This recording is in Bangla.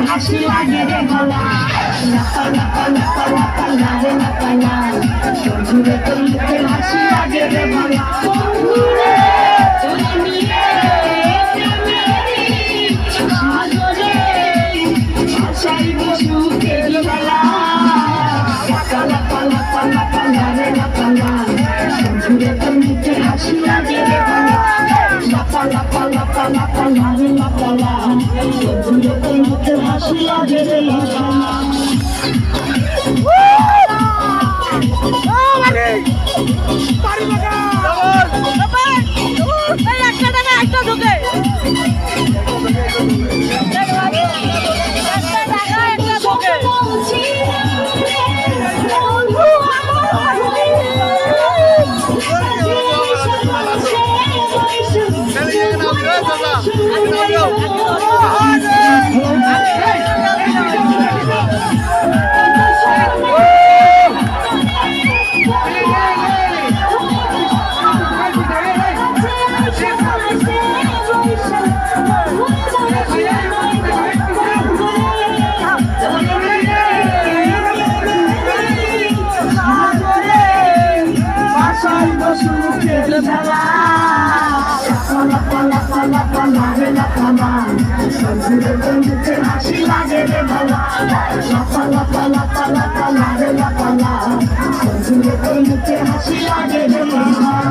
হাসি লাগে রে গলা লাপা লাপা লাপা লাপা লাগে লাপা লা বন্ধুরে তোর মুখে হাসি লাগে রে গলা বন্ধুরে তোর নিয়ে সাগরে আশাই বসুকে গলা লাপা লাপা লাপা লাপা লাগে লাপা লা বন্ধুরে তোর মুখে হাসি লাগে রে গলা লাপা লাপা লাপা লাপা লাগে লাপা লা বন্ধুরে তোর মুখে হাসি লাগে রে লাপা লা হাসি লাগে রে গলা লাপা লাপা লাপা লাপা লাগে লাপা লা বন্ধুরে তোর মুখে হাসি লাগে রে গলা।